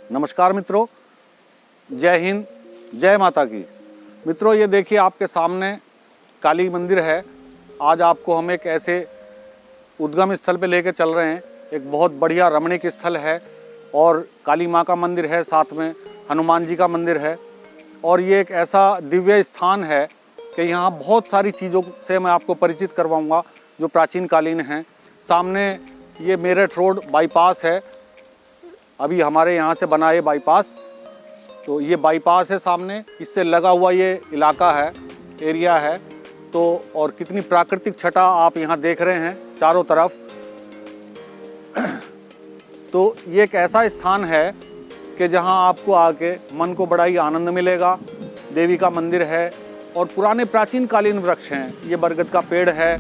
नमस्कार मित्रों, जय हिंद, जय माता की। मित्रों, ये देखिए आपके सामने काली मंदिर है। आज आपको हम एक ऐसे उद्गम स्थल पे लेके चल रहे हैं। एक बहुत बढ़िया रमणीक स्थल है और काली माँ का मंदिर है, साथ में हनुमान जी का मंदिर है। और ये एक ऐसा दिव्य स्थान है कि यहाँ बहुत सारी चीज़ों से मैं आपको परिचित करवाऊँगा जो प्राचीन कालीन हैं। सामने ये मेरठ रोड बाईपास है, अभी हमारे यहाँ से बना ये बाईपास। तो ये बाईपास है सामने, इससे लगा हुआ ये इलाका है, एरिया है। तो और कितनी प्राकृतिक छटा आप यहाँ देख रहे हैं चारों तरफ। तो ये एक ऐसा स्थान है कि जहाँ आपको आके मन को बड़ा ही आनंद मिलेगा। देवी का मंदिर है और पुराने प्राचीन कालीन वृक्ष हैं, ये बरगद का पेड़ है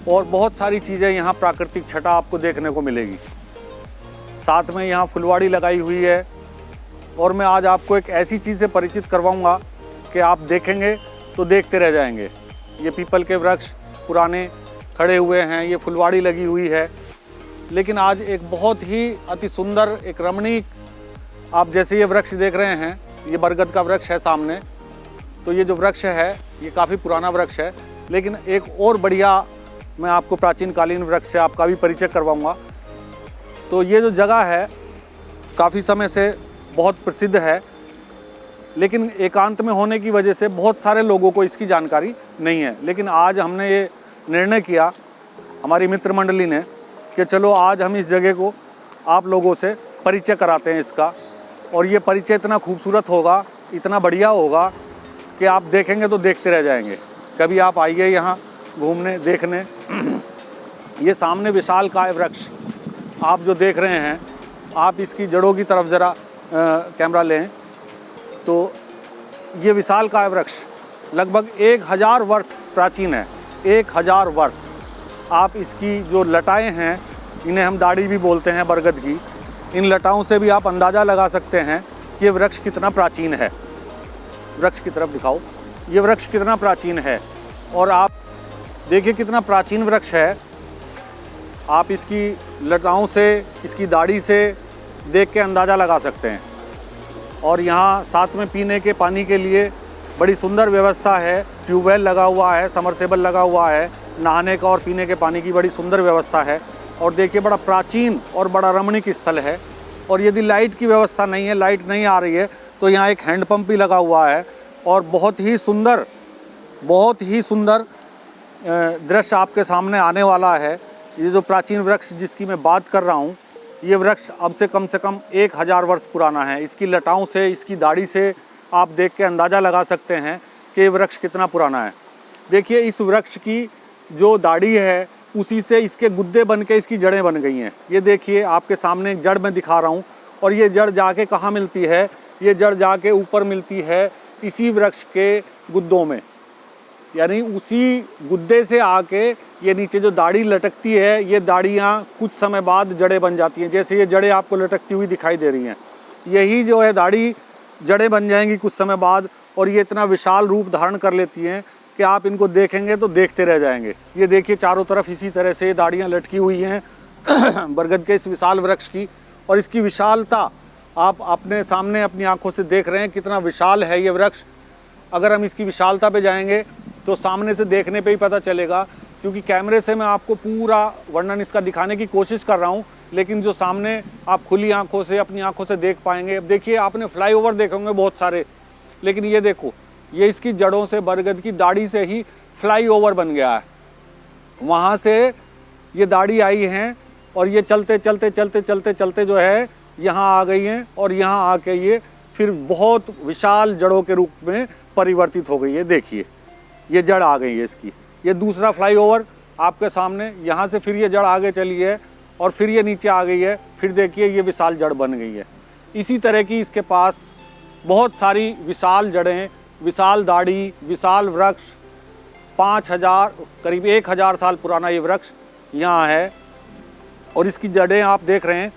और बहुत सारी चीज़ें यहाँ प्राकृतिक छटा आपको देखने को मिलेगी। साथ में यहाँ फुलवाड़ी लगाई हुई है और मैं आज आपको एक ऐसी चीज़ से परिचित करवाऊँगा कि आप देखेंगे तो देखते रह जाएंगे। ये पीपल के वृक्ष पुराने खड़े हुए हैं, ये फुलवाड़ी लगी हुई है। लेकिन आज एक बहुत ही अति सुंदर, एक रमणीक, आप जैसे ये वृक्ष देख रहे हैं, ये बरगद का वृक्ष है सामने। तो ये जो वृक्ष है ये काफ़ी पुराना वृक्ष है। लेकिन एक और बढ़िया मैं आपको प्राचीन कालीन वृक्ष से आपका भी परिचय करवाऊँगा। तो ये जो जगह है काफ़ी समय से बहुत प्रसिद्ध है, लेकिन एकांत में होने की वजह से बहुत सारे लोगों को इसकी जानकारी नहीं है। लेकिन आज हमने ये निर्णय किया, हमारी मित्र मंडली ने, कि चलो आज हम इस जगह को आप लोगों से परिचय कराते हैं इसका। और ये परिचय इतना खूबसूरत होगा, इतना बढ़िया होगा कि आप देखेंगे तो देखते रह जाएंगे। कभी आप आइए यहाँ घूमने, देखने। ये सामने विशालकाय वृक्ष आप जो देख रहे हैं, आप इसकी जड़ों की तरफ ज़रा कैमरा लें तो ये विशालकाय वृक्ष लगभग 1000 वर्ष प्राचीन है। 1000 वर्ष। आप इसकी जो लताएं हैं, इन्हें हम दाढ़ी भी बोलते हैं बरगद की, इन लताओं से भी आप अंदाज़ा लगा सकते हैं कि ये वृक्ष कितना प्राचीन है। वृक्ष की तरफ दिखाओ, ये वृक्ष कितना प्राचीन है। और आप देखिए कितना प्राचीन वृक्ष है। आप इसकी लताओं से, इसकी दाढ़ी से देख के अंदाज़ा लगा सकते हैं। और यहाँ साथ में पीने के पानी के लिए बड़ी सुंदर व्यवस्था है। ट्यूबवेल लगा हुआ है, समरसेबल लगा हुआ है, नहाने का और पीने के पानी की बड़ी सुंदर व्यवस्था है। और देखिए बड़ा प्राचीन और बड़ा रमणीक स्थल है। और यदि लाइट की व्यवस्था नहीं है, लाइट नहीं आ रही है, तो यहाँ एक हैंडपम्प भी लगा हुआ है। और बहुत ही सुंदर दृश्य आपके सामने आने वाला है। ये जो प्राचीन वृक्ष जिसकी मैं बात कर रहा हूँ, ये वृक्ष अब से कम 1000 वर्ष पुराना है। इसकी लताओं से, इसकी दाढ़ी से आप देख के अंदाज़ा लगा सकते हैं कि ये वृक्ष कितना पुराना है। देखिए इस वृक्ष की जो दाढ़ी है, उसी से इसके गुद्दे बन के इसकी जड़ें बन गई हैं। ये देखिए आपके सामने एक जड़ मैं दिखा रहा हूँ। और ये जड़ जाके कहाँ मिलती है? ये जड़ जाके ऊपर मिलती है इसी वृक्ष के गुद्दों में, यानी उसी गुद्दे से आके ये नीचे जो दाढ़ी लटकती है, ये दाढ़ियाँ कुछ समय बाद जड़ें बन जाती हैं। जैसे ये जड़ें आपको लटकती हुई दिखाई दे रही हैं, यही जो है दाढ़ी जड़ें बन जाएंगी कुछ समय बाद। और ये इतना विशाल रूप धारण कर लेती हैं कि आप इनको देखेंगे तो देखते रह जाएंगे। ये देखिए चारों तरफ इसी तरह से दाढ़ियाँ लटकी हुई हैं बरगद के इस विशाल वृक्ष की। और इसकी विशालता आप अपने सामने अपनी आँखों से देख रहे हैं, कितना विशाल है ये वृक्ष। अगर हम इसकी विशालता पे जाएंगे तो सामने से देखने पे ही पता चलेगा, क्योंकि कैमरे से मैं आपको पूरा वर्णन इसका दिखाने की कोशिश कर रहा हूँ, लेकिन जो सामने आप खुली आंखों से, अपनी आंखों से देख पाएंगे। अब देखिए आपने फ्लाईओवर देखे होंगे बहुत सारे, लेकिन ये देखो, ये इसकी जड़ों से, बरगद की दाढ़ी से ही फ्लाईओवर बन गया है। वहाँ से ये दाढ़ी आई हैं और ये चलते चलते चलते चलते चलते जो है यहाँ आ गई हैं। और यहाँ आके ये फिर बहुत विशाल जड़ों के रूप में परिवर्तित हो गई है। देखिए ये जड़ आ गई है इसकी। ये दूसरा फ्लाईओवर आपके सामने, यहाँ से फिर ये जड़ आगे चली है और फिर ये नीचे आ गई है। फिर देखिए ये विशाल जड़ बन गई है। इसी तरह की इसके पास बहुत सारी विशाल जड़ें, विशाल दाढ़ी, विशाल वृक्ष। 5000 करीब 1000 साल पुराना ये वृक्ष यहाँ है। और इसकी जड़ें आप देख रहे हैं,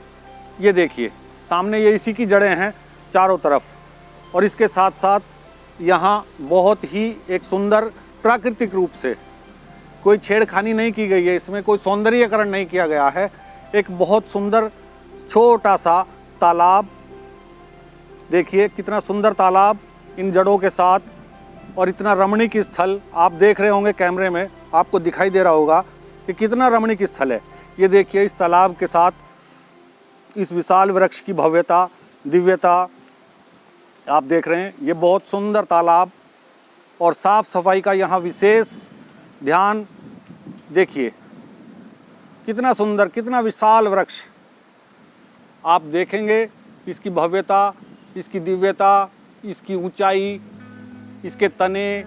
ये देखिए सामने, ये इसी की जड़ें हैं चारों तरफ। और इसके साथ साथ यहाँ बहुत ही एक सुंदर प्राकृतिक रूप से, कोई छेड़खानी नहीं की गई है, इसमें कोई सौंदर्यीकरण नहीं किया गया है। एक बहुत सुंदर छोटा सा तालाब देखिए कितना सुंदर तालाब इन जड़ों के साथ, और इतना रमणीक स्थल आप देख रहे होंगे कैमरे में, आपको दिखाई दे रहा होगा कि कितना रमणीक स्थल है। ये देखिए इस तालाब के साथ इस विशाल वृक्ष की भव्यता, दिव्यता आप देख रहे हैं। ये बहुत सुंदर तालाब और साफ सफाई का यहाँ विशेष ध्यान। देखिए कितना सुंदर, कितना विशाल वृक्ष। आप देखेंगे इसकी भव्यता, इसकी दिव्यता, इसकी ऊंचाई, इसके तने,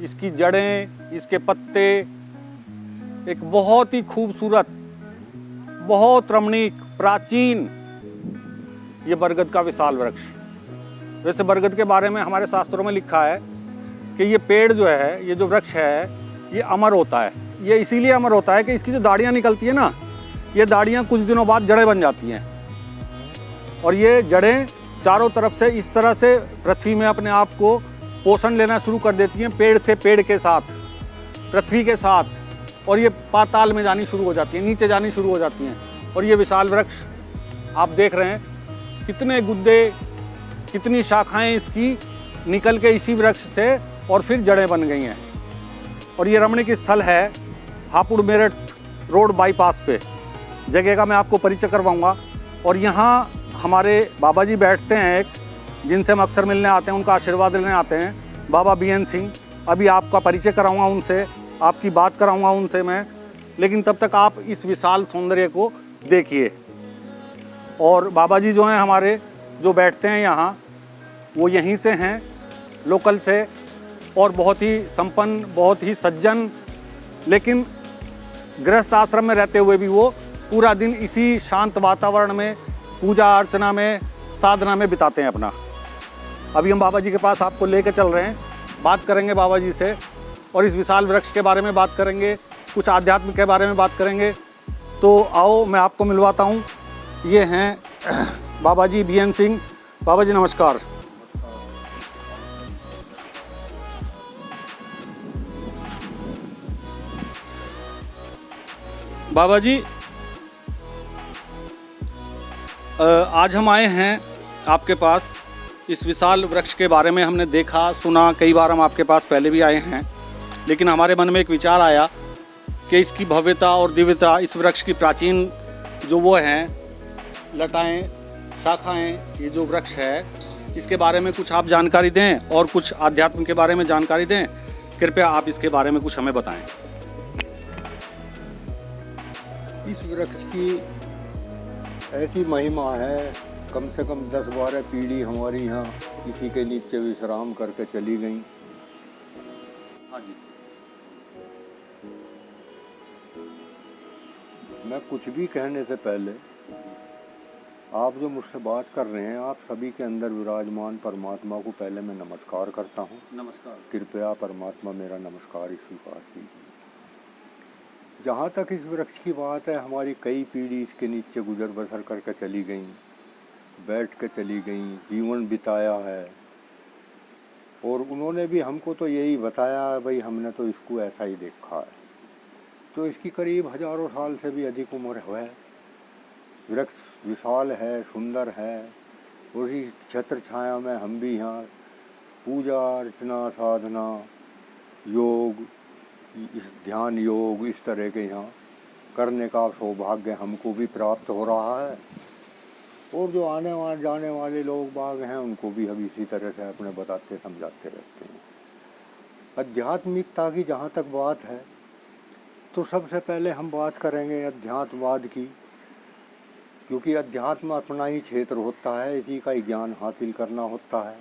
इसकी जड़ें, इसके पत्ते, एक बहुत ही खूबसूरत, बहुत रमणीक, प्राचीन ये बरगद का विशाल वृक्ष। वैसे बरगद के बारे में हमारे शास्त्रों में लिखा है कि ये पेड़ जो है, ये जो वृक्ष है, ये अमर होता है। ये इसीलिए अमर होता है कि इसकी जो दाढ़ियाँ निकलती है ना, ये दाढ़ियाँ कुछ दिनों बाद जड़ें बन जाती हैं, और ये जड़ें चारों तरफ से इस तरह से पृथ्वी में अपने आप को पोषण लेना शुरू कर देती हैं, पेड़ से पेड़ के साथ, पृथ्वी के साथ, और ये पाताल में जानी शुरू हो जाती हैं, नीचे जानी शुरू हो जाती हैं। और ये विशाल वृक्ष आप देख रहे हैं, कितने गुद्दे, कितनी शाखाएं इसकी निकल के इसी वृक्ष से और फिर जड़ें बन गई हैं। और ये रमणीक स्थल है हापुड़ मेरठ रोड बाईपास पे। जगह का मैं आपको परिचय करवाऊंगा। और यहाँ हमारे बाबा जी बैठते हैं एक, जिनसे हम अक्सर मिलने आते हैं, उनका आशीर्वाद लेने आते हैं, बाबा बीएन सिंह। अभी आपका परिचय कराऊंगा उनसे, आपकी बात कराऊंगा उनसे मैं, लेकिन तब तक आप इस विशाल सौंदर्य को देखिए। और बाबा जी जो हैं हमारे, जो बैठते हैं यहाँ, वो यहीं से हैं, लोकल से, और बहुत ही संपन्न, बहुत ही सज्जन, लेकिन गृहस्थ आश्रम में रहते हुए भी वो पूरा दिन इसी शांत वातावरण में, पूजा अर्चना में, साधना में बिताते हैं अपना। अभी हम बाबा जी के पास आपको लेकर चल रहे हैं, बात करेंगे बाबा जी से, और इस विशाल वृक्ष के बारे में बात करेंगे, कुछ आध्यात्म के बारे में बात करेंगे। तो आओ मैं आपको मिलवाता हूँ। ये हैं बाबा जी बीएन सिंह। बाबा जी नमस्कार। बाबा जी आज हम आए हैं आपके पास, इस विशाल वृक्ष के बारे में हमने देखा, सुना, कई बार हम आपके पास पहले भी आए हैं, लेकिन हमारे मन में एक विचार आया कि इसकी भव्यता और दिव्यता, इस वृक्ष की प्राचीन जो वो हैं लताएं, शाखाएं, ये जो वृक्ष है, इसके बारे में कुछ आप जानकारी दें और कुछ आध्यात्म के बारे में जानकारी दें। कृपया आप इसके बारे में कुछ हमें बताएं। इस वृक्ष की ऐसी महिमा है, कम से कम 10-12 पीढ़ी हमारी यहाँ इसी के नीचे विश्राम करके चली गई। हाँ जी। मैं कुछ भी कहने से पहले, आप जो मुझसे बात कर रहे हैं, आप सभी के अंदर विराजमान परमात्मा को पहले मैं नमस्कार करता हूँ। नमस्कार। कृपया परमात्मा मेरा नमस्कार स्वीकार कीजिए। जहाँ तक इस वृक्ष की बात है, हमारी कई पीढ़ी इसके नीचे गुजर बसर करके चली गई, बैठ के चली गई, जीवन बिताया है, और उन्होंने भी हमको तो यही बताया है, भाई हमने तो इसको ऐसा ही देखा है। तो इसकी करीब हजारों साल से भी अधिक उम्र है। वृक्ष विशाल है, सुंदर है, और इस छत्र छाया में हम भी यहाँ पूजा अर्चना, साधना, योग, इस ध्यान योग, इस तरह के यहाँ करने का सौभाग्य हमको भी प्राप्त हो रहा है। और जो आने वाले जाने वाले लोग बाग हैं, उनको भी हम इसी तरह से अपने बताते समझाते रहते हैं। आध्यात्मिकता की जहाँ तक बात है, तो सबसे पहले हम बात करेंगे अध्यात्मवाद की, क्योंकि अध्यात्म अपना ही क्षेत्र होता है, इसी का ही ज्ञान हासिल करना होता है,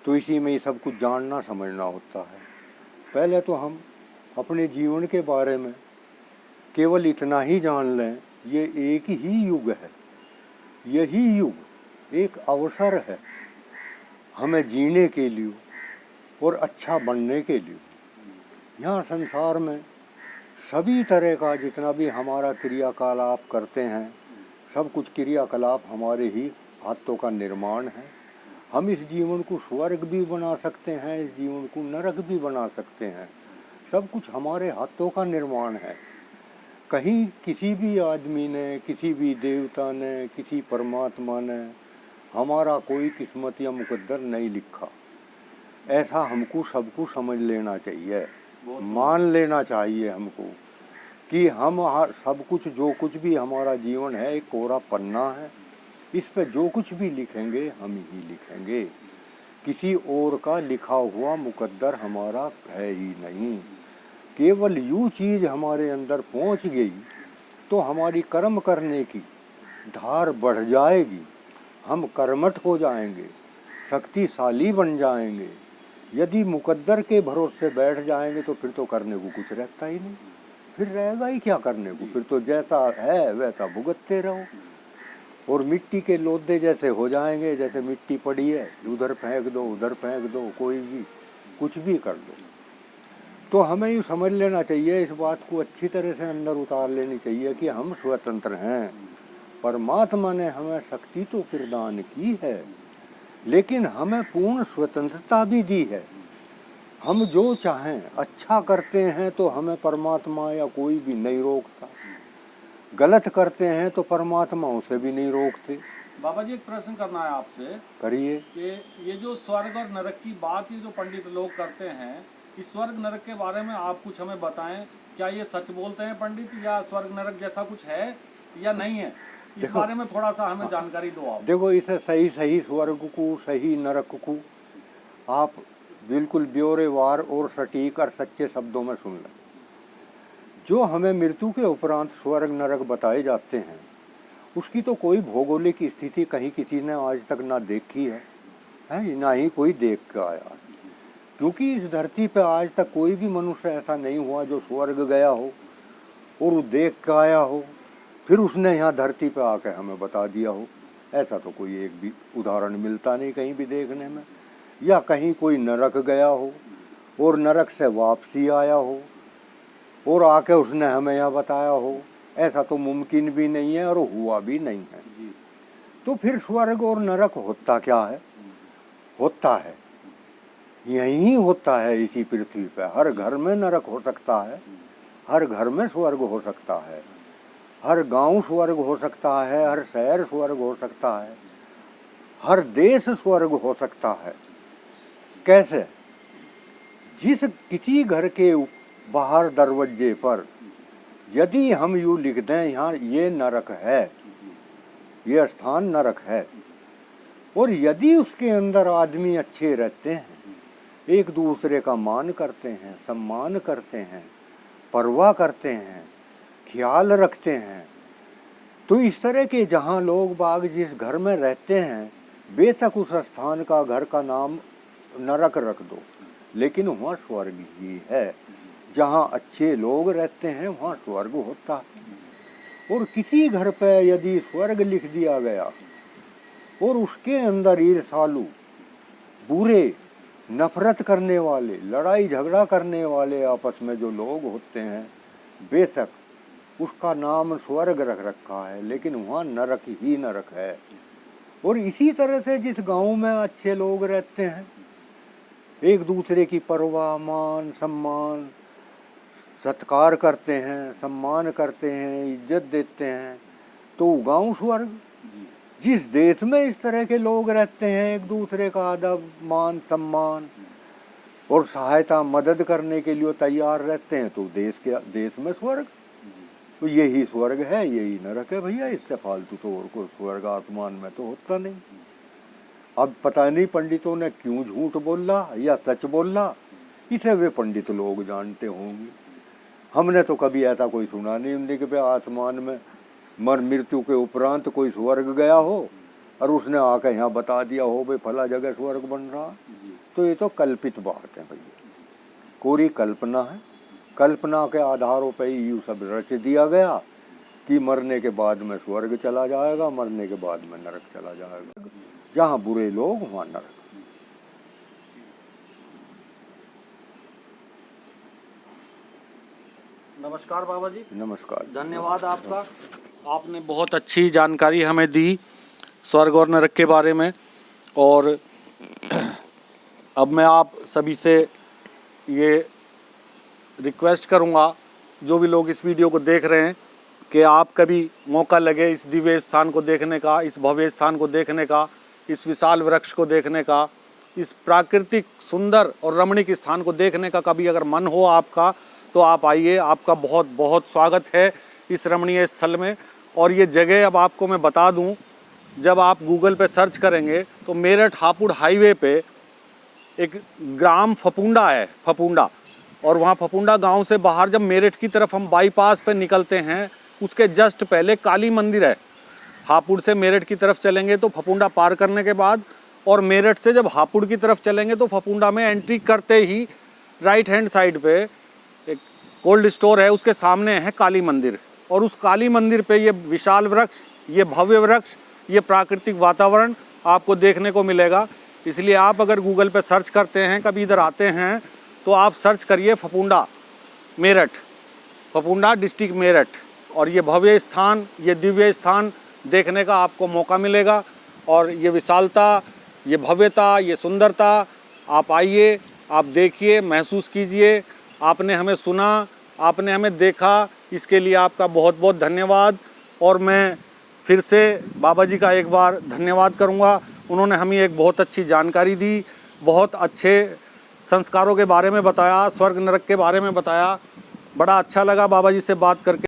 तो इसी में ही सब कुछ जानना समझना होता है। पहले तो हम अपने जीवन के बारे में केवल इतना ही जान लें, ये एक ही युग है, यही युग एक अवसर है हमें जीने के लिए और अच्छा बनने के लिए। यहाँ संसार में सभी तरह का जितना भी हमारा क्रियाकलाप करते हैं, सब कुछ क्रियाकलाप हमारे ही हाथों का निर्माण है। हम इस जीवन को स्वर्ग भी बना सकते हैं, इस जीवन को नरक भी बना सकते हैं, सब कुछ हमारे हाथों का निर्माण है। कहीं किसी भी आदमी ने, किसी भी देवता ने, किसी परमात्मा ने हमारा कोई किस्मत या मुकद्दर नहीं लिखा। ऐसा हमको सबको समझ लेना चाहिए, मान लेना चाहिए हमको कि हम सब कुछ जो कुछ भी हमारा जीवन है एक कोरा पन्ना है, इस पे जो कुछ भी लिखेंगे हम ही लिखेंगे। किसी और का लिखा हुआ मुकद्दर हमारा है ही नहीं। केवल यूँ चीज़ हमारे अंदर पहुँच गई तो हमारी कर्म करने की धार बढ़ जाएगी, हम कर्मठ हो जाएंगे, शक्तिशाली बन जाएंगे। यदि मुकद्दर के भरोसे बैठ जाएंगे तो फिर तो करने को कुछ रहता ही नहीं, फिर रहेगा ही क्या करने को। फिर तो जैसा है वैसा भुगतते रहो और मिट्टी के लोदे जैसे हो जाएंगे, जैसे मिट्टी पड़ी है उधर फेंक दो उधर फेंक दो, कोई भी कुछ भी कर दो। तो हमें यूँ समझ लेना चाहिए, इस बात को अच्छी तरह से अंदर उतार लेनी चाहिए कि हम स्वतंत्र हैं। परमात्मा ने हमें शक्ति तो प्रदान की है, लेकिन हमें पूर्ण स्वतंत्रता भी दी है। हम जो चाहें अच्छा करते हैं तो हमें परमात्मा या कोई भी नहीं रोकता, गलत करते हैं तो परमात्मा उसे भी नहीं रोकते। बाबा जी, एक प्रश्न करना है आपसे। करिए। कि ये जो स्वर्ग और नरक की बात ये जो पंडित लोग करते हैं, इस स्वर्ग नरक के बारे में आप कुछ हमें बताएं। क्या ये सच बोलते हैं पंडित, या स्वर्ग नरक जैसा कुछ है या नहीं है? इस बारे में थोड़ा सा हमें जानकारी दो आप। देखो, इसे सही सही स्वर्ग को सही नरक को आप बिल्कुल ब्यौरेवार और सटीक और सच्चे शब्दों में सुन लें। जो हमें मृत्यु के उपरांत स्वर्ग नरक बताए जाते हैं उसकी तो कोई भौगोलिक स्थिति कहीं किसी ने आज तक ना देखी है, ना ही कोई देख के आया। क्योंकि इस धरती पे आज तक कोई भी मनुष्य ऐसा नहीं हुआ जो स्वर्ग गया हो और वो देख के आया हो फिर उसने यहाँ धरती पे आके हमें बता दिया हो। ऐसा तो कोई एक भी उदाहरण मिलता नहीं कहीं भी देखने में। या कहीं कोई नरक गया हो और नरक से वापसी आया हो और आके उसने हमें यहाँ बताया हो, ऐसा तो मुमकिन भी नहीं है और हुआ भी नहीं है। तो फिर स्वर्ग और नरक होता क्या है? होता है यही होता है इसी पृथ्वी पे। हर घर में नरक हो सकता है, हर घर में स्वर्ग हो सकता है, हर गांव स्वर्ग हो सकता है, हर शहर स्वर्ग हो सकता है, हर देश स्वर्ग हो सकता है। कैसे? जिस किसी घर के बाहर दरवाजे पर यदि हम यूँ लिख दें यहाँ ये नरक है, ये स्थान नरक है, और यदि उसके अंदर आदमी अच्छे रहते हैं, एक दूसरे का मान करते हैं, सम्मान करते हैं, परवाह करते हैं, ख्याल रखते हैं, तो इस तरह के जहाँ लोग बाग जिस घर में रहते हैं, बेशक उस स्थान का घर का नाम नरक रख दो, लेकिन वहाँ स्वर्ग ही है। जहाँ अच्छे लोग रहते हैं वहाँ स्वर्ग होता है। और किसी घर पे यदि स्वर्ग लिख दिया गया और उसके अंदर ईर्ष्यालु, बुरे, नफरत करने वाले, लड़ाई झगड़ा करने वाले आपस में जो लोग होते हैं, बेशक उसका नाम स्वर्ग रख रखा है, लेकिन वहाँ नरक ही नरक है। और इसी तरह से जिस गांव में अच्छे लोग रहते हैं, एक दूसरे की परवाह, मान सम्मान, सत्कार करते हैं, सम्मान करते हैं, इज्जत देते हैं, तो गांव स्वर्ग। जिस देश में इस तरह के लोग रहते हैं, एक दूसरे का अदब, मान सम्मान और सहायता मदद करने के लिए तैयार रहते हैं, तो देश में स्वर्ग। तो यही स्वर्ग है, यही नरक है भैया। इससे फालतू तो और कोई स्वर्ग आसमान में तो होता नहीं। अब पता नहीं पंडितों ने क्यों झूठ बोला या सच बोला, इसे वे पंडित लोग जानते होंगे। हमने तो कभी ऐसा कोई सुना नहीं उनके कि आसमान में मृत्यु के उपरांत कोई स्वर्ग गया हो और उसने आकर यहाँ बता दिया हो भाई फला जगह स्वर्ग बन रहा। तो ये तो कल्पित बात है भैया, कोरी कल्पना है। कल्पना के आधारों पर ही यूँ सब रच दिया गया कि मरने के बाद में स्वर्ग चला जाएगा, मरने के बाद में नरक चला जाएगा। जहाँ बुरे लोग वहाँ नरक। नमस्कार बाबा जी। नमस्कार, धन्यवाद आपका। आपने बहुत अच्छी जानकारी हमें दी स्वर्ग और नरक के बारे में। और अब मैं आप सभी से ये रिक्वेस्ट करूँगा, जो भी लोग इस वीडियो को देख रहे हैं, कि आप कभी मौका लगे इस दिव्य स्थान को देखने का, इस भव्य स्थान को देखने का, इस विशाल वृक्ष को देखने का, इस प्राकृतिक सुंदर और रमणीक स्थान को देखने का कभी अगर मन हो आपका तो आप आइए। आपका बहुत बहुत स्वागत है इस रमणीय स्थल में। और ये जगह अब आपको मैं बता दूं, जब आप गूगल पे सर्च करेंगे तो मेरठ हापुड़ हाईवे पे एक ग्राम फपुंडा है, फपुंडा, और वहाँ फपुंडा गांव से बाहर जब मेरठ की तरफ हम बाईपास पे निकलते हैं उसके जस्ट पहले काली मंदिर है। हापुड़ से मेरठ की तरफ चलेंगे तो फपुंडा पार करने के बाद, और मेरठ से जब हापुड़ की तरफ चलेंगे तो फपुंडा में एंट्री करते ही राइट हैंड साइड पे एक कोल्ड स्टोर है, उसके सामने है काली मंदिर। और उस काली मंदिर पे ये विशाल वृक्ष, ये भव्य वृक्ष, ये प्राकृतिक वातावरण आपको देखने को मिलेगा। इसलिए आप अगर गूगल पे सर्च करते हैं, कभी इधर आते हैं तो आप सर्च करिए फपुंडा मेरठ, फपुंडा डिस्ट्रिक्ट मेरठ, और ये भव्य स्थान, ये दिव्य स्थान देखने का आपको मौका मिलेगा। और ये विशालता, ये भव्यता, ये सुंदरता, आप आइए, आप देखिए, महसूस कीजिए। आपने हमें सुना, आपने हमें देखा, इसके लिए आपका बहुत बहुत धन्यवाद। और मैं फिर से बाबा जी का एक बार धन्यवाद करूंगा। उन्होंने हमें एक बहुत अच्छी जानकारी दी, बहुत अच्छे संस्कारों के बारे में बताया, स्वर्ग नरक के बारे में बताया। बड़ा अच्छा लगा बाबा जी से बात करके।